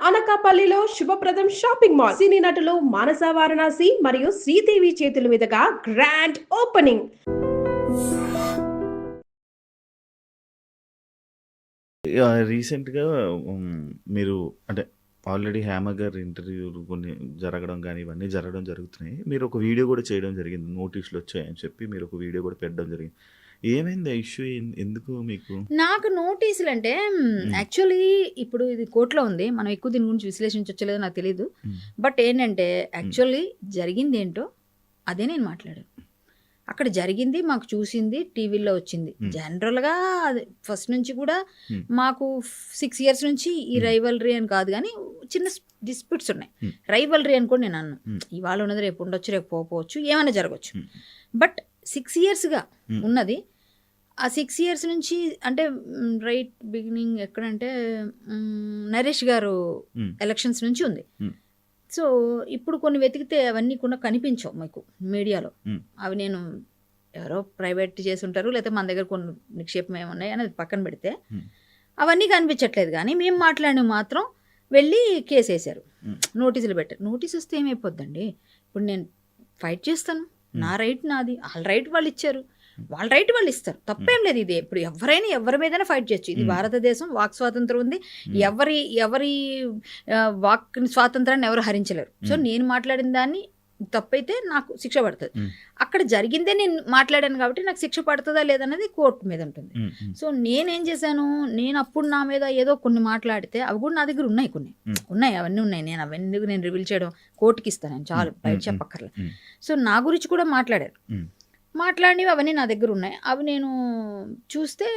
అనకాపల్లిలో శుభప్రదం shopping mall. సినీ నటులు మానస వారణాసి మరియు శ్రీదేవి చేతుల మీదుగా గ్రాండ్ ఓపెనింగ్. రీసెంట్‌గా మీరు అంటే ఆల్రెడీ 'హేమ' గారి ఇంటర్వ్యూలు కొన్ని జరగడం గానీ, ఇవన్నీ జరగడం జరుగుతున్నాయి. మీరు ఒక వీడియో గూడా చేయడం జరిగింది. నోటీసులు వచ్చాయని చెప్పి మీరు ఒక వీడియో గూడా పెట్టడం జరిగింది. ఏమైంది ఆ ఇష్యూ? ఎందుకు మీకు? నాకు నోటీసులంటే యాక్చువల్లీ ఇప్పుడు ఇది కోర్టులో ఉంది. మనం ఎక్కువ దీని గురించి విశ్లేషించొచ్చలేదో నాకు తెలీదు. బట్ ఏంటంటే యాక్చువల్లీ జరిగిందేంటో అదే నేను మాట్లాడాను. అక్కడ జరిగింది మాకు చూసింది టీవీలో వచ్చింది. జనరల్‌గా అది ఫస్ట్ నుంచి కూడా మాకు 6 ఇయర్స్ నుంచి ఈ రైవల్రీ అని కాదు గానీ చిన్న డిస్ప్యూట్స్ ఉన్నాయి. రైవల్రీ అని కూడా నేను అనను. ఇవాళ ఉన్నది రేపు ఉండొచ్చు, రేపు పోవచ్చు, ఏమైనా జరగొచ్చు. బట్ 6 ఇయర్స్‌గా ఉన్నది. ఆ 6 ఇయర్స్ నుంచి అంటే రైట్ బిగినింగ్ ఎక్కడంటే నరేష్ గారు ఎలక్షన్స్ నుంచి ఉంది. సో ఇప్పుడు కొన్ని వెతికితే అవన్నీ కూడా కనిపించవు మీకు మీడియాలో. అవి నేను ఎవరో ప్రైవేట్ చేసి ఉంటారు, లేకపోతే మన దగ్గర కొన్ని నిక్షేపం ఏమున్నాయి అనేది పక్కన పెడితే అవన్నీ కనిపించట్లేదు. కానీ మేము మాట్లాడినవి మాత్రం వెళ్ళి కేసు వేశారు, నోటీసులు పెట్టారు. నోటీస్ వస్తే ఏమైపోద్దండి? ఇప్పుడు నేను ఫైట్ చేస్తాను, నా రైట్ నాది, వాళ్ళ రైట్ వాళ్ళు ఇచ్చారు, వాళ్ళ రైట్ వాళ్ళు ఇస్తారు, తప్పేం లేదు. ఇది ఇప్పుడు ఎవరైనా ఎవరి మీదైనా ఫైట్ చేయొచ్చు. ఇది భారతదేశం, వాక్ స్వాతంత్రం ఉంది. ఎవరి వాక్ స్వాతంత్రాన్ని ఎవరు హరించలేరు. సో నేను మాట్లాడిన దాన్ని తప్పైతే నాకు శిక్ష పడుతుంది. అక్కడ జరిగిందే నేను మాట్లాడాను కాబట్టి నాకు శిక్ష పడుతుందా లేదనేది కోర్టు మీద ఉంటుంది. సో నేనేం చేశాను, నేను అప్పుడు నా మీద ఏదో కొన్ని మాట్లాడితే అవి కూడా నా దగ్గర ఉన్నాయి, ఉన్నాయి, అవన్నీ ఉన్నాయి. నేను అవన్నీ నేను రివీల్ చేయడం కోర్టుకి ఇస్తాను, నేను చాలు బయట చెప్పక్కర్లేదు. సో నా గురించి కూడా మాట్లాడినవి అవన్నీ నా దగ్గర ఉన్నాయి. అవి నేను చూస్తే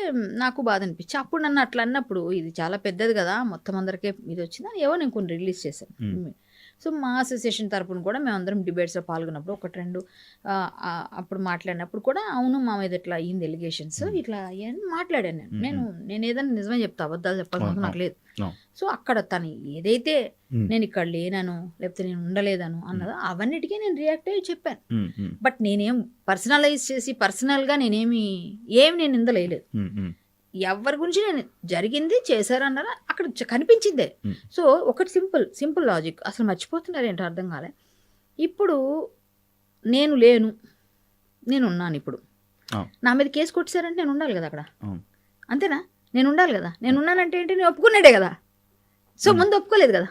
నాకు బాధ అనిపించి అప్పుడు నన్ను అట్లా అన్నప్పుడు ఇది చాలా పెద్దది కదా, మొత్తం అందరికీ ఇది వచ్చిందని ఏవో నేను కొన్ని రిలీజ్ చేశాను. సో మా అసోసియేషన్ తరపున కూడా మేమందరం డిబేట్స్లో పాల్గొన్నప్పుడు 1-2 అప్పుడు మాట్లాడినప్పుడు కూడా అవును మా మీద ఇట్లా అయ్యింది ఎలిగేషన్స్, ఇట్లా అయ్యాయని మాట్లాడాను. నేను ఏదైనా నిజమే చెప్తా, అబద్ధాలు చెప్పాల్సిన నాకు లేదు. సో అక్కడ తను ఏదైతే నేను ఇక్కడ లేనను లేకపోతే నేను ఉండలేదను అన్నదో అవన్నిటికీ నేను రియాక్ట్ అయ్యి చెప్పాను. బట్ నేనేం పర్సనలైజ్ చేసి పర్సనల్గా నేను నిందలేదు. ఎవరి గురించి నేను జరిగింది చేశారన్నారా అక్కడ కనిపించిందే. సో ఒకటి సింపుల్ లాజిక్ అసలు మర్చిపోతున్నారు ఏంటో అర్థం కాలే. ఇప్పుడు నేను లేను, నేను ఉన్నాను. ఇప్పుడు నా మీద కేసు కొట్టేశారంటే నేను ఉండాలి కదా అక్కడ, అంతేనా? నేను ఉండాలి కదా. నేను ఉన్నానంటే ఏంటి, నేను ఒప్పుకున్నాడే కదా. సో ముందు ఒప్పుకోలేదు కదా.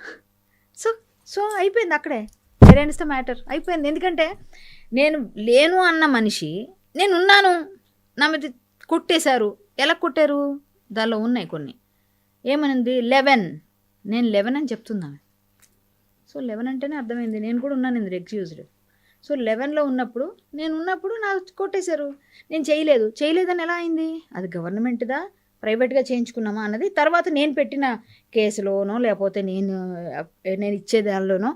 సో అయిపోయింది అక్కడే, వేర్ ఇస్ ద మ్యాటర్, అయిపోయింది. ఎందుకంటే నేను లేను అన్న మనిషి నేను ఉన్నాను, నా మీద కొట్టేశారు. ఎలా కొట్టారు? దానిలో ఉన్నాయి కొన్ని. ఏమనింది? 11, నేను 11 అని చెప్తున్నాను. సో 11 అంటేనే అర్థమైంది నేను కూడా ఉన్నాను ఇందులో ఎక్స్క్యూజ్డ్. సో 11లో ఉన్నప్పుడు నాకు కొట్టేశారు. నేను చేయలేదని ఎలా అయింది? అది గవర్నమెంట్దా ప్రైవేట్గా చేయించుకున్నామా అన్నది తర్వాత నేను పెట్టిన కేసులోనో లేకపోతే నేను ఇచ్చే దానిలోనో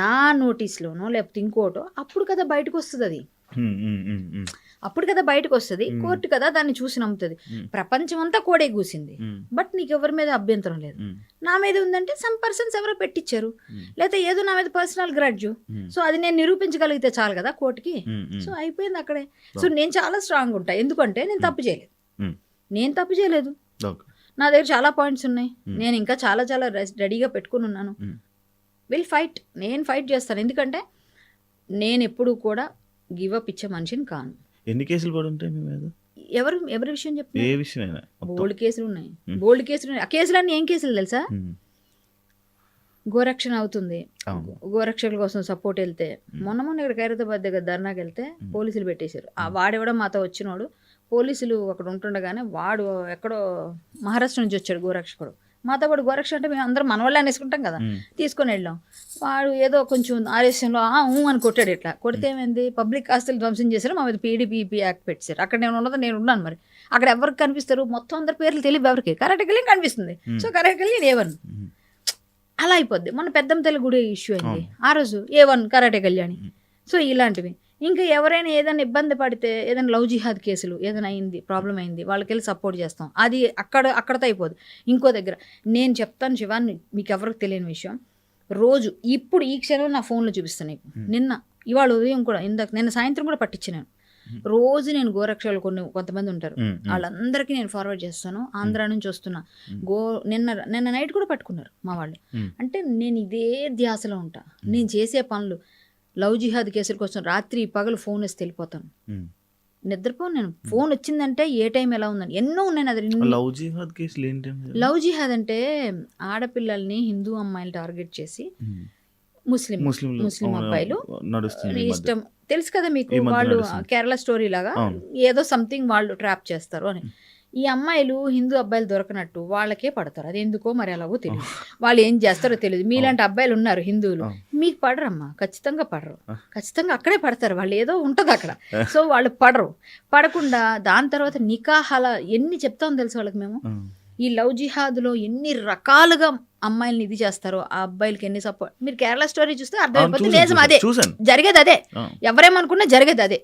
నా నోటీస్లోనో లేకపోతే ఇంకోటో అప్పుడు కదా బయటకు వస్తుంది. అది అప్పుడు కదా బయటకు వస్తుంది. కోర్టు కదా దాన్ని చూసి నమ్ముతుంది. ప్రపంచం అంతా కోడే కూసింది, బట్ నీకు ఎవరి మీద అభ్యంతరం లేదు. నా మీద ఉందంటే సమ్ పర్సన్స్ ఎవరో పెట్టించారు, లేకపోతే ఏదో నా మీద పర్సనల్ గ్రడ్జు. సో అది నేను నిరూపించగలిగితే చాలు కదా కోర్టుకి. సో అయిపోయింది అక్కడే. సో నేను చాలా స్ట్రాంగ్ ఉంటా, ఎందుకంటే నేను తప్పు చేయలేదు. నా దగ్గర చాలా పాయింట్స్ ఉన్నాయి, నేను ఇంకా చాలా రెడీగా పెట్టుకుని ఉన్నాను. నేను ఫైట్ చేస్తాను. ఎందుకంటే నేను ఎప్పుడు కూడా గివ్ అప్ ఇచ్చే మనిషిని కాను. ఎన్ని కేసులు కూడా ఉంటాయి మీ మీద? ఎవరి విషయం చెప్తున్నా? ఏ విషయమైనా బోల్డ్ కేసులు ఉన్నాయి. ఆ కేసులన్నీ ఏం కేసులు తెలుసా? గోరక్షణ అవుతుంది, గోరక్షకుల కోసం సపోర్ట్ వెళ్తే మొన్న ఇక్కడ ఖైరతాబాద్ దగ్గర ధర్నాకి వెళ్తే పోలీసులు పెట్టేశారు. వాడెవడో మాతో వచ్చినోడు, పోలీసులు అక్కడ ఉంటుండగానే వాడు ఎక్కడో మహారాష్ట్ర నుంచి వచ్చాడు గోరక్షకుడు. మాతో పాటు గోరక్ష అంటే మేము అందరం మన వాళ్ళే అనేసుకుంటాం కదా, తీసుకొని వెళ్ళాం. వాడు ఏదో కొంచెం ఆర్ఎస్ఎంలో అని కొట్టాడు. ఇట్లా కొడితే ఏమైంది? పబ్లిక్ ఆస్తులు ధ్వంసం చేశారు, మా మీద PDPP యాక్ట్ పెట్టారు. అక్కడ నేను ఉన్నాను. మరి అక్కడ ఎవరికి కనిపిస్తారు? మొత్తం అందరి పేర్లు తెలియదు ఎవరికి. కరాటకెళ్ళి కనిపిస్తుంది. సో కరాటకెళ్ళి A1 అలా అయిపోద్ది. మన పెద్దమ్మ తల్లి గుడి ఇష్యూ అయింది ఆ రోజు, A1 కరాటే కళ్యాణి. సో ఇలాంటివి. ఇంకా ఎవరైనా ఏదైనా ఇబ్బంది పడితే, ఏదైనా లవ్ జిహాద్ కేసులు ఏదైనా అయింది, ప్రాబ్లం అయింది, వాళ్ళకి వెళ్ళి సపోర్ట్ చేస్తాం. అది అక్కడతో అయిపోదు. ఇంకో దగ్గర నేను చెప్తాను శివాన్ని, మీకు ఎవరికి తెలియని విషయం, రోజు ఇప్పుడు ఈ క్షణం నా ఫోన్లో చూపిస్తాను నీకు. ఇవాళ ఉదయం కూడా నిన్న సాయంత్రం కూడా పట్టించాను. రోజు నేను గోరక్షలు కొంతమంది ఉంటారు, వాళ్ళందరికీ నేను ఫార్వర్డ్ చేస్తాను. ఆంధ్ర నుంచి వస్తున్నా, నిన్న నైట్ కూడా పట్టుకున్నారు మా వాళ్ళు. అంటే నేను ఇదే ధ్యాసలో ఉంటా. నేను చేసే పనులు లవ్ జిహాద్ కేసుల కోసం రాత్రి పగలు ఫోన్ వేసి వెళ్ళిపోతాను, నిద్రపోను. నేను ఫోన్ వచ్చిందంటే ఏ టైం ఎలా ఉందని ఎన్నో ఉన్నాయి. అది లవ్ జిహాద్ కేసులు ఏంటంటే, లవ్ జిహాద్ అంటే ఆడపిల్లల్ని హిందూ అమ్మాయిలు టార్గెట్ చేసి ముస్లిం అబ్బాయిలు ఇష్టం తెలుసు కదా మీకు, వాళ్ళు కేరళ స్టోరీ లాగా ఏదో సంథింగ్ వాళ్ళు ట్రాప్ చేస్తారు అని. ఈ అమ్మాయిలు హిందూ అబ్బాయిలు దొరకనట్టు వాళ్ళకే పడతారు. అది ఎందుకో మరి అలాగో తెలియదు, వాళ్ళు ఏం చేస్తారో తెలియదు. మీలాంటి అబ్బాయిలు ఉన్నారు హిందువులు, మీకు పడరమ్మా, ఖచ్చితంగా పడరు, ఖచ్చితంగా అక్కడే పడతారు. వాళ్ళు ఏదో ఉంటుంది అక్కడ, సో వాళ్ళు పడకుండా దాని తర్వాత నికాహాల ఎన్ని చెప్తామో తెలుసు వాళ్ళకి మేము. ఈ లవ్ జిహాద్లో ఎన్ని రకాలుగా అమ్మాయిల్ని ఇది చేస్తారో, ఆ అబ్బాయిలకి ఎన్ని సపోర్ట్. మీరు కేరళ స్టోరీ చూస్తే అర్థమైపోతుంది, నిజం అదే జరిగేది, అదే ఎవరేమనుకున్నా జరిగేది అదే,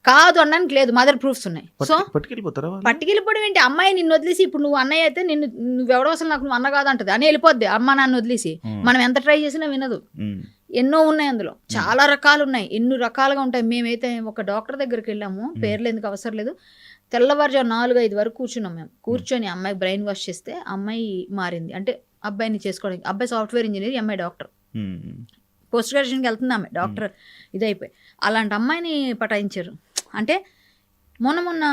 కాదు అనడానికి లేదు. మదర్ ప్రూఫ్స్ ఉన్నాయి. సో పట్టుకెళ్ళిపోవడం ఏంటి? అమ్మాయి నిన్ను వదిలేసి, ఇప్పుడు నువ్వు అన్నయ్య అయితే నువ్వెవడో అసలు నాకు నువ్వు అన్న కాదంటది అని వెళ్ళిపోద్ది. అమ్మ నాన్న వదిలేసి మనం ఎంత ట్రై చేసినా వినదు. ఎన్నో ఉన్నాయి అందులో, చాలా రకాలు ఉన్నాయి, ఎన్నో రకాలుగా ఉంటాయి. మేమైతే ఒక డాక్టర్ దగ్గరికి వెళ్ళాము, పేర్లు ఎందుకు అవసరం లేదు. తెల్లవారుజాము 4-5 వరకు కూర్చున్నాం మేము. కూర్చొని అమ్మాయి బ్రెయిన్ వాష్ చేస్తే అమ్మాయి మారింది. అంటే అబ్బాయిని చేసుకోవడానికి, అబ్బాయి సాఫ్ట్వేర్ ఇంజనీర్, అమ్మాయి డాక్టర్, పోస్ట్ గ్రాడ్యుయేషన్కి వెళ్తుంది ఆమె, డాక్టర్ ఇదైపోయి. అలాంటి అమ్మాయిని పటాయించారు. అంటే మొన్న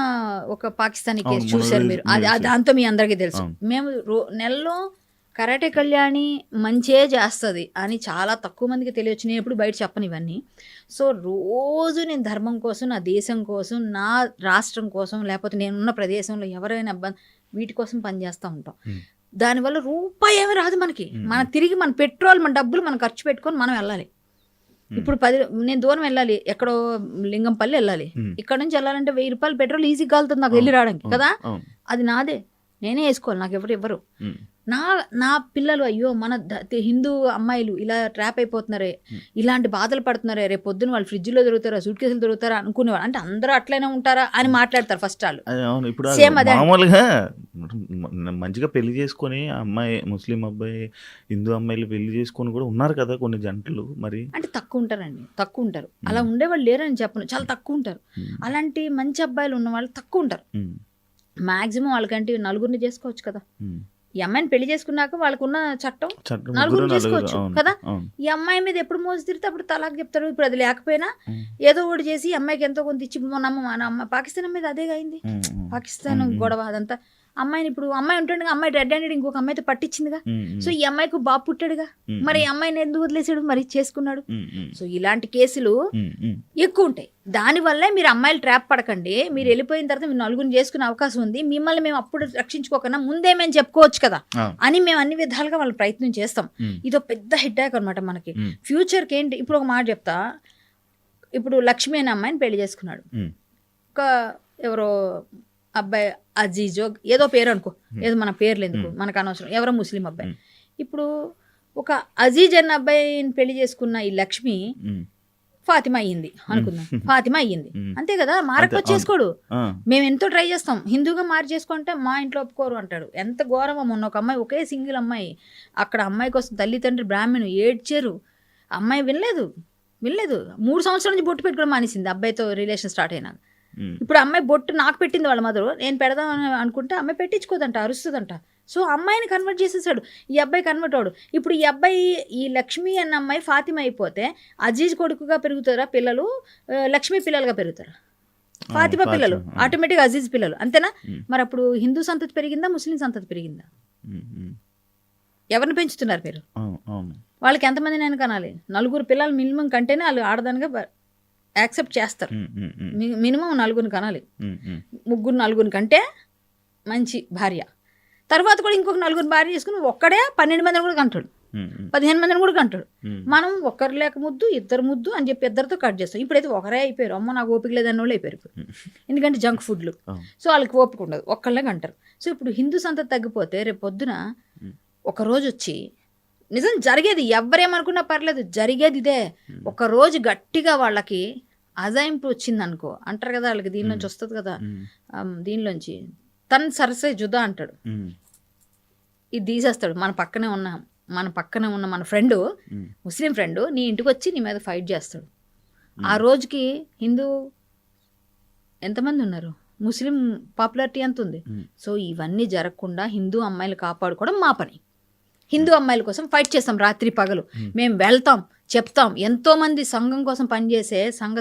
ఒక పాకిస్తానీ కేసు చూశారు మీరు, దాంతో మీ అందరికీ తెలుసు. మేము నెలలో కరాటే కళ్యాణి మంచే చేస్తుంది అని చాలా తక్కువ మందికి తెలియచ్చు. నేను ఎప్పుడు బయట చెప్పను ఇవన్నీ. సో రోజు నేను ధర్మం కోసం, నా దేశం కోసం, నా రాష్ట్రం కోసం, లేకపోతే నేనున్న ప్రదేశంలో ఎవరైనా వీటి కోసం పనిచేస్తూ ఉంటాం. దానివల్ల రూపాయి ఏమీ రాదు మనకి. తిరిగి మన పెట్రోల్, మన డబ్బులు మనం ఖర్చు పెట్టుకొని మనం వెళ్ళాలి. ఇప్పుడు నేను దూరం వెళ్ళాలి, ఎక్కడో లింగంపల్లి వెళ్ళాలి, ఇక్కడ నుంచి వెళ్ళాలంటే 1000 రూపాయలు పెట్రోల్ ఈజీగా వెళ్తుంది నాకు వెళ్ళి రావడానికి కదా. అది నాదే, నేనే వేసుకోవాలి, నాకు ఎవరు ఇవ్వరు. నా పిల్లలు అయ్యో మన హిందూ అమ్మాయిలు ఇలా ట్రాప్ అయిపోతున్నారే, ఇలాంటి బాధలు పడుతున్నారే, రేపు పొద్దున వాళ్ళు ఫ్రిడ్జ్లో దొరుకుతారా, సూట్ కేసులు దొరుకుతారా అనుకునేవాళ్ళు. అంటే అందరూ అట్లనే ఉంటారా అని మాట్లాడతారు ఫస్ట్ వాళ్ళు. సేమ్ అదే మామూలుగా మంచిగా పెళ్లి చేసుకొని అమ్మాయి, ముస్లిం అబ్బాయి హిందూ అమ్మాయిలు పెళ్లి చేసుకొని కూడా ఉన్నారు కదా కొన్ని జంటలు. మరి అంటే తక్కువ ఉంటారండి, తక్కువ ఉంటారు. అలా ఉండేవాళ్ళు లేరని చెప్పను, చాలా తక్కువ ఉంటారు. అలాంటి మంచి అబ్బాయిలు ఉన్న వాళ్ళు తక్కువ ఉంటారు. మాక్సిమం వాళ్ళకంటే 4 చేసుకోవచ్చు కదా. ఈ అమ్మాయిని పెళ్లి చేసుకున్నాక వాళ్ళకున్న చట్టం 4 చేసుకోవచ్చు కదా. ఈ అమ్మాయి మీద ఎప్పుడు మోసి తిరిగితే అప్పుడు తలాక్ చెప్తారు. ఇప్పుడు అది లేకపోయినా ఏదో ఒకటి చేసి అమ్మాయికి ఎంతో కొంత ఇచ్చి, మన పాకిస్తాన్ మీద అదే అయింది, పాకిస్తాన్ గొడవ అదంతా. అమ్మాయిని ఇప్పుడు అమ్మాయి ఉంటుంది, అమ్మాయి రెడ్ హ్యాండెడ్ ఇంకొక అమ్మాయితో పట్టించిందిగా. సో ఈ అమ్మాయికి బాబు పుట్టాడుగా, మరి ఈ అమ్మాయిని ఎందుకు వదిలేసాడు, మరి చేసుకున్నాడు. సో ఇలాంటి కేసులు ఎక్కువ ఉంటాయి. దానివల్లే మీరు అమ్మాయిలు ట్రాప్ పడకండి. మీరు వెళ్ళిపోయిన తర్వాత మీరు 4 చేసుకునే అవకాశం ఉంది. మిమ్మల్ని మేము అప్పుడు రక్షించుకోకన్నా ముందే మేము చెప్పుకోవచ్చు కదా అని మేము అన్ని విధాలుగా వాళ్ళ ప్రయత్నం చేస్తాం. ఇదో పెద్ద హెడ్ఏక్ అనమాట మనకి ఫ్యూచర్కి. ఏంటి, ఇప్పుడు ఒక మాట చెప్తా. ఇప్పుడు లక్ష్మి అనే అమ్మాయిని పెళ్లి చేసుకున్నాడు, ఒక ఎవరో అబ్బాయి అజీజో ఏదో పేరు అనుకో, ఏదో మన పేర్లు ఎందుకు మనకు అనవసరం, ఎవరో ముస్లిం అబ్బాయి. ఇప్పుడు ఒక అజీజ్ అన్న అబ్బాయిని పెళ్లి చేసుకున్న ఈ లక్ష్మి ఫాతిమా అయ్యింది అనుకుందాం, ఫాతిమా అయ్యింది అంతే కదా. మారకపోతే చేసుకోడు. మేము ఎంతో ట్రై చేస్తాం, హిందూగా మారి చేసుకుంటే మా ఇంట్లో ఒప్పుకోరు అంటాడు. ఎంత ఘోరమో. మొన్న ఒక అమ్మాయి, ఒకే సింగిల్ అమ్మాయి, అక్కడ అమ్మాయి కోసం తల్లిదండ్రులు బ్రాహ్మణు ఏడ్చారు. అమ్మాయి వినలేదు. 3 సంవత్సరాల నుంచి బొట్టు పెట్టుకోవడం మానేసింది అబ్బాయితో రిలేషన్ స్టార్ట్ అయినాక. ఇప్పుడు అమ్మాయి బొట్టు నాకు పెట్టింది వాళ్ళ మదరు, నేను పెడదామని అనుకుంటే అమ్మాయి పెట్టించుకోదంట, అరుస్తుందంట. సో అమ్మాయిని కన్వర్ట్ చేసేసాడు, ఈ అబ్బాయి కన్వర్ట్ అవడు. ఇప్పుడు ఈ అబ్బాయి, ఈ లక్ష్మి అన్న అమ్మాయి ఫాతిమా అయిపోతే అజీజ్ కొడుకుగా పెరుగుతారా పిల్లలు, లక్ష్మి పిల్లలుగా పెరుగుతారా, ఫాతిమా పిల్లలు ఆటోమేటిక్గా అజీజ్ పిల్లలు, అంతేనా? మరి అప్పుడు హిందూ సంతతి పెరిగిందా, ముస్లిం సంతతి పెరిగిందా? ఎవరిని పెంచుతున్నారు మీరు? వాళ్ళకి ఎంతమంది నేను కనాలి? 4 పిల్లలు మినిమం కంటేనే వాళ్ళు ఆడదానిగా యాక్సెప్ట్ చేస్తారు. మినిమం 4 కనాలి. 3-4 కంటే మంచి భార్య. తర్వాత కూడా ఇంకొక 4 భార్య చేసుకుని ఒక్కడే 12 మందిని కూడా కంటాడు, 15 మందిని కూడా కంటాడు. మనం ఒక్కరు లేక ముద్దు, 2 ముద్దు అని చెప్పి 2తో కట్ చేస్తాం. ఇప్పుడైతే ఒకరే అయిపోయారు. అమ్మో నాకు ఓపిక లేదన్న వాళ్ళు అయిపోయారు. ఎందుకంటే జంక్ ఫుడ్లు. సో వాళ్ళకి ఓపిక ఉండదు, ఒక్కళ్ళే కంటారు. సో ఇప్పుడు హిందూ సంతతి తగ్గిపోతే రేపు పొద్దున ఒకరోజు వచ్చి, నిజం జరిగేది, ఎవరేమనుకున్నా పర్లేదు, జరిగేది ఇదే. ఒకరోజు గట్టిగా వాళ్ళకి అజాయింపు వచ్చింది అనుకో, అంటారు కదా వాళ్ళకి దీనిలోంచి వస్తుంది కదా, దీనిలోంచి తను సరసే జుదా అంటాడు, ఇది తీసేస్తాడు. మన పక్కనే ఉన్న మన ఫ్రెండు, ముస్లిం ఫ్రెండు నీ ఇంటికి వచ్చి నీ మీద ఫైట్ చేస్తాడు. ఆ రోజుకి హిందూ ఎంతమంది ఉన్నారు, ముస్లిం పాపులారిటీ ఎంత ఉంది. సో ఇవన్నీ జరగకుండా హిందూ అమ్మాయిలు కాపాడుకోవడం మా పని. హిందూ అమ్మాయిల కోసం ఫైట్ చేస్తాం రాత్రి పగలు. మేము వెళ్తాం, చెప్తాం. ఎంతోమంది సంఘం కోసం పనిచేసే సంఘ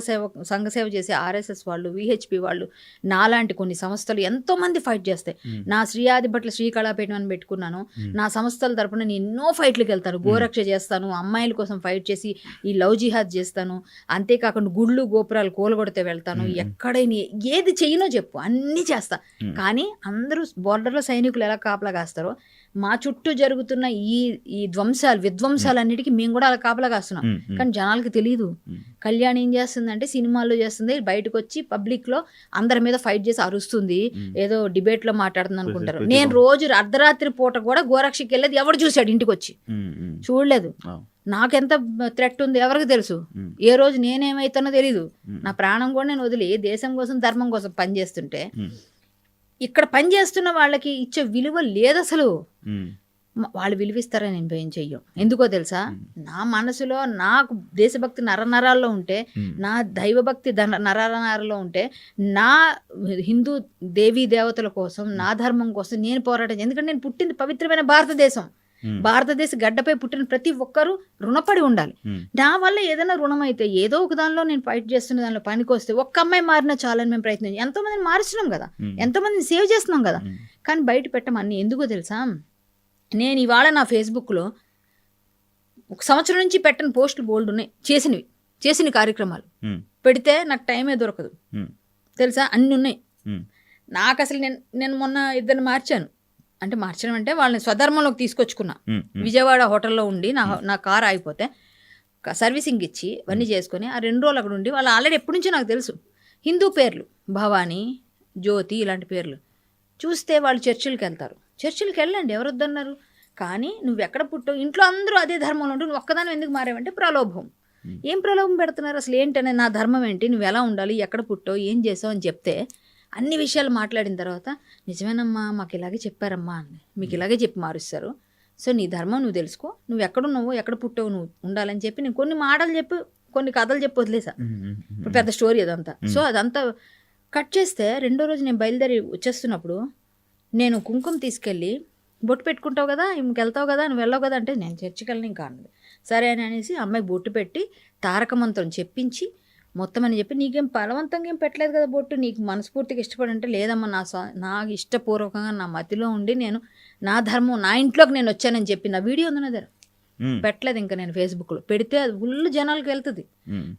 సేవ చేసే ఆర్ఎస్ఎస్ వాళ్ళు, విహెచ్పి వాళ్ళు, నాలాంటి కొన్ని సంస్థలు ఎంతోమంది ఫైట్ చేస్తాయి. నా శ్రీయాదిభట్ల శ్రీకళాపీఠం అని పెట్టుకున్నాను. నా సంస్థల తరపున నేను ఎన్నో ఫైట్లకు వెళ్తాను. గోరక్ష చేస్తాను, అమ్మాయిల కోసం ఫైట్ చేసి ఈ లవ్ జిహాద్ చేస్తాను. అంతేకాకుండా గుళ్ళు గోపురాలు కూలగొడితే వెళ్తాను. ఎక్కడైనా ఏది చెయ్యనో చెప్పు, అన్నీ చేస్తా. కానీ అందరూ బోర్డర్లో సైనికులు ఎలా కాపలా కాస్తారో మా చుట్టూ జరుగుతున్న ఈ విధ్వంసాలన్నిటికీ మేము కూడా అలా కాపలా కాస్తున్నాం. కానీ జనాలకి తెలియదు. కళ్యాణ్ ఏం చేస్తుందంటే సినిమాల్లో చేస్తుంది, బయటకు వచ్చి పబ్లిక్ లో అందరి మీద ఫైట్ చేసి అరుస్తుంది, ఏదో డిబేట్ లో మాట్లాడుతుంది అనుకుంటారు. నేను రోజు అర్ధరాత్రి పూట కూడా గోరక్షకి వెళ్ళేది ఎవడు చూశాడు? ఇంటికి వచ్చి చూడలేదు. నాకెంత థ్రెట్ ఉంది ఎవరికి తెలుసు? ఏ రోజు నేనేమైతానో తెలీదు. నా ప్రాణం కూడా నేను వదిలి దేశం కోసం ధర్మం కోసం పనిచేస్తుంటే ఇక్కడ పనిచేస్తున్న వాళ్ళకి ఇచ్చే విలువ లేదు అసలు. వాళ్ళు విలువిస్తారని నేను భయం చెయ్యం. ఎందుకో తెలుసా, నా మనసులో నాకు దేశభక్తి నరనరాల్లో ఉంటే, నా దైవభక్తి నరనరాల్లో ఉంటే, నా హిందూ దేవీ దేవతల కోసం, నా ధర్మం కోసం నేను పోరాటం. ఎందుకంటే నేను పుట్టింది పవిత్రమైన భారతదేశం. భారతదేశ గడ్డపై పుట్టిన ప్రతి ఒక్కరూ రుణపడి ఉండాలి. నా వల్ల ఏదైనా రుణం అయితే ఏదో ఒక దానిలో నేను ఫైట్ చేస్తున్న దానిలో పనికి వస్తే ఒక్క అమ్మాయి మారినా చాలని మేము ప్రయత్నం ఎంతో మందిని మారుస్తున్నాం కదా, ఎంతో మందిని సేవ్ చేస్తున్నాం కదా. కానీ బయట పెట్టమని ఎందుకో తెలుసా, నేను ఇవాళ నా ఫేస్బుక్లో 1 సంవత్సరం నుంచి పెట్టని పోస్టులు బోల్డ్ ఉన్నాయి. చేసిన కార్యక్రమాలు పెడితే నాకు టైమే దొరకదు తెలుసా, అన్నీ ఉన్నాయి. నాకు అసలు నేను మొన్న 2 మార్చాను. అంటే మార్చడం అంటే వాళ్ళని స్వధర్మంలోకి తీసుకొచ్చుకున్నా. విజయవాడ హోటల్లో ఉండి నా కార్ ఆగిపోతే సర్వీసింగ్ ఇచ్చి అవన్నీ చేసుకొని ఆ 2 రోజులు అక్కడ ఉండి, వాళ్ళు ఆల్రెడీ ఎప్పటి నుంచో నాకు తెలుసు హిందూ పేర్లు, భవానీ, జ్యోతి ఇలాంటి పేర్లు చూస్తే వాళ్ళు చర్చిలకు వెళ్తారు. చర్చిలకు వెళ్ళండి, ఎవరు వద్దన్నారు. కానీ నువ్వు ఎక్కడ పుట్టావు, ఇంట్లో అందరూ అదే ధర్మంలో ఉంటూ నువ్వు ఒక్కదాని ఎందుకు మారావంటే ప్రలోభం. ఏం ప్రలోభం పెడుతున్నారు అసలు ఏంటనే, నా ధర్మం ఏంటి, నువ్వు ఎలా ఉండాలి, ఎక్కడ పుట్టావు, ఏం చేసావు అని చెప్తే అన్ని విషయాలు మాట్లాడిన తర్వాత నిజమేనమ్మా మాకు ఇలాగే చెప్పారమ్మా అని, మీకు ఇలాగే చెప్పి మారుస్తారు. సో నీ ధర్మం నువ్వు తెలుసుకో, నువ్వు ఎక్కడున్నావు, ఎక్కడ పుట్టావు, నువ్వు ఉండాలని చెప్పి నేను కొన్ని మాటలు చెప్పి కొన్ని కథలు చెప్పి వదిలేసా. ఇప్పుడు పెద్ద స్టోరీ అదంతా. సో అదంతా కట్ చేస్తే 2వ రోజు నేను బయలుదేరి వచ్చేస్తున్నప్పుడు నేను కుంకుమ తీసుకెళ్ళి బొట్టు పెట్టుకుంటావు కదా, ఇంకెళ్తావు కదా, నువ్వు వెళ్ళావు కదా అంటే నేను చర్చికి వెళ్ళని ఇంకా అన్నది. సరే అని అనేసి అమ్మాయి బొట్టు పెట్టి తారక మంత్రం చెప్పించి మొత్తం అని చెప్పి, నీకేం బలవంతంగా ఏం పెట్టలేదు కదా బొట్టు, నీకు మనస్ఫూర్తిగా ఇష్టపడి అంటే, లేదమ్మా నా ఇష్టపూర్వకంగా నా మతిలో ఉండి నేను నా ధర్మం నా ఇంట్లోకి నేను వచ్చానని చెప్పి నా వీడియో ఉంది నా దగ్గర. పెట్టలేదు ఇంకా నేను ఫేస్బుక్లో. పెడితే అది ఫుల్ జనాలకు వెళ్తుంది.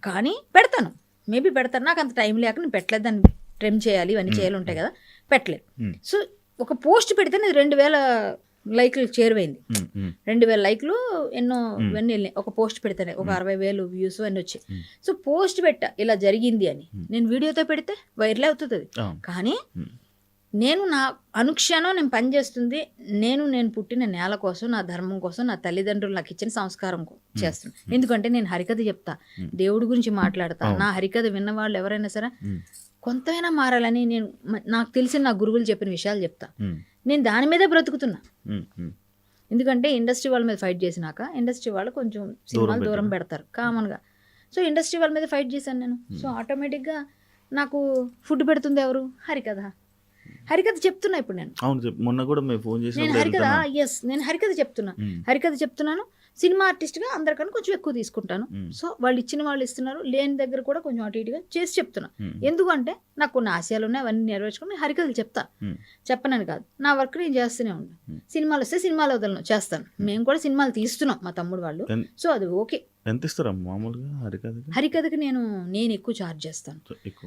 కానీ పెడతాను, మేబీ పెడతాను. నాకు అంత టైం లేక నేను పెట్టలేదు. దాన్ని ట్రిమ్ చేయాలి, ఇవన్నీ చేయాలి ఉంటాయి కదా, పెట్టలేదు. సో ఒక పోస్ట్ పెడితే అది 2000 లైక్లు చేరువైంది. 2000 లైక్లు ఎన్నో ఇవన్నీ వెళ్ళినాయి. ఒక పోస్ట్ పెడితేనే ఒక 60,000 వ్యూస్ అన్నీ వచ్చాయి. సో పోస్ట్ పెట్టా ఇలా జరిగింది అని, నేను వీడియోతో పెడితే వైరల్ అవుతుంది అది. కానీ నేను నా అనుక్షణం నేను పనిచేస్తుంది, నేను పుట్టిన నేల కోసం, నా ధర్మం కోసం, నా తల్లిదండ్రులు నాకు ఇచ్చిన సంస్కారం చేస్తున్నాను. ఎందుకంటే నేను హరికథ చెప్తా, దేవుడి గురించి మాట్లాడతా. నా హరికథ విన్న వాళ్ళు ఎవరైనా సరే కొంతైనా మారాలని నేను నాకు తెలిసిన నా గురువులు చెప్పిన విషయాలు చెప్తా. నేను దాని మీదే బ్రతుకుతున్నా. ఎందుకంటే ఇండస్ట్రీ వాళ్ళ మీద ఫైట్ చేసినాక ఇండస్ట్రీ వాళ్ళు కొంచెం సినిమాలు దూరం పెడతారు కామన్గా. సో ఇండస్ట్రీ వాళ్ళ మీద ఫైట్ చేశాను నేను. సో ఆటోమేటిక్గా నాకు ఫుడ్ పెడుతుంది ఎవరు? హరికథ చెప్తున్నా ఇప్పుడు నేను. మొన్న కూడా నేను హరికథ చెప్తున్నాను. సినిమా ఆర్టిస్ట్గా అందరికన్నా కొంచెం ఎక్కువ తీసుకుంటాను. సో వాళ్ళు ఇచ్చిన వాళ్ళు ఇస్తున్నారు, లేని దగ్గర కూడా కొంచెం అటు ఇటుగా చేసి చెప్తున్నా. ఎందుకంటే నాకు కొన్ని ఆశయాలు ఉన్నాయి, అవన్నీ నెరవేర్చుకుని హరికథలు చెప్పనని కాదు, నా వర్క్ నేను చేస్తూనే ఉంటాను. సినిమాలు వస్తే సినిమాలు వదలను, చేస్తాను. మేము కూడా సినిమాలు తీస్తున్నాం మా తమ్ముడు వాళ్ళు. సో అది ఓకే. ఎంత ఇస్తారా మామూలుగా హరికథకి? నేను ఎక్కువ ఛార్జ్ చేస్తాను.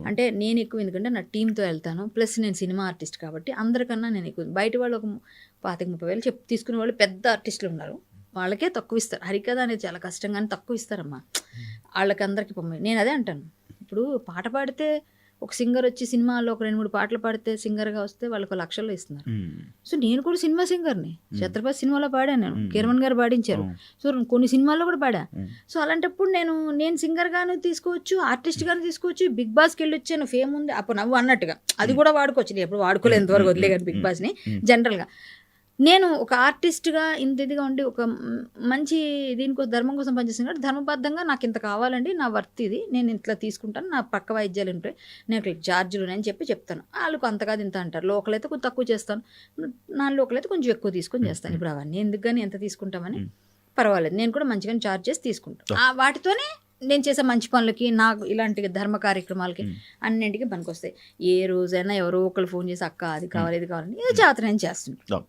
అంటే నేను ఎక్కువ, ఎందుకంటే నా టీంతో వెళ్తాను, ప్లస్ నేను సినిమా ఆర్టిస్ట్ కాబట్టి అందరికన్నా నేను ఎక్కువ. బయట వాళ్ళు ఒక 25-30 తీసుకునే వాళ్ళు పెద్ద ఆర్టిస్టులు ఉన్నారు, వాళ్ళకే తక్కువ ఇస్తారు. హరికథ అనేది చాలా కష్టంగానే తక్కువ ఇస్తారమ్మా వాళ్ళకి అందరికీ. నేను అదే అంటాను, ఇప్పుడు పాట పాడితే ఒక సింగర్ వచ్చి సినిమాలో ఒక 2-3 పాటలు పాడితే సింగర్గా వస్తే వాళ్ళకు లక్షల్లో ఇస్తున్నారు. సో నేను కూడా సినిమా సింగర్ని, ఛత్రపతి సినిమాలో పాడాను నేను, కిరణ్ గారు పాడించారు. సో కొన్ని సినిమాల్లో కూడా పాడా. సో అలాంటప్పుడు నేను సింగర్గాను తీసుకోవచ్చు, ఆర్టిస్ట్గాను తీసుకోవచ్చు. బిగ్ బాస్కి వెళ్ళి వచ్చాను, ఫేమ్ ఉంది అప్పుడు నవ్వు అన్నట్టుగా అది కూడా వాడుకోవచ్చు. నేను ఎప్పుడు వాడుకోలేదు, ఎంతవరకు వదిలే కానీ బిగ్ బాస్ని. జనరల్గా నేను ఒక ఆర్టిస్ట్గా ఇంత ఇదిగా ఉండి ఒక మంచి దీనికోసం ధర్మం కోసం పనిచేస్తాను కాబట్టి ధర్మబద్ధంగా నాకు ఇంత కావాలండి, నా వర్త్ ఇది, నేను ఇంట్లో తీసుకుంటాను, నా పక్క వైద్యాలు ఉంటాయి, నేను ఇట్లా ఛార్జీలు ఉన్నాయని చెప్పి చెప్తాను. వాళ్ళు కొంతగా ఇంత అంటారు, లోకల్ అయితే కొంచెం తక్కువ చేస్తాను, నా లోకల్ అయితే కొంచెం ఎక్కువ తీసుకొని చేస్తాను. ఇప్పుడు అవన్నీ ఎందుకు కానీ ఎంత తీసుకుంటామని పర్వాలేదు, నేను కూడా మంచిగా ఛార్జ్ చేసి తీసుకుంటాను. వాటితోనే నేను చేసే మంచి పనులకి, నాకు ఇలాంటి ధర్మ కార్యక్రమాలకి అన్నింటికి పనికొస్తాయి. ఏ రోజైనా ఎవరో ఒకళ్ళు ఫోన్ చేసి అక్క అది కావాలి ఇది కావాలని ఏదో జాతర నేను చేస్తుంటాను.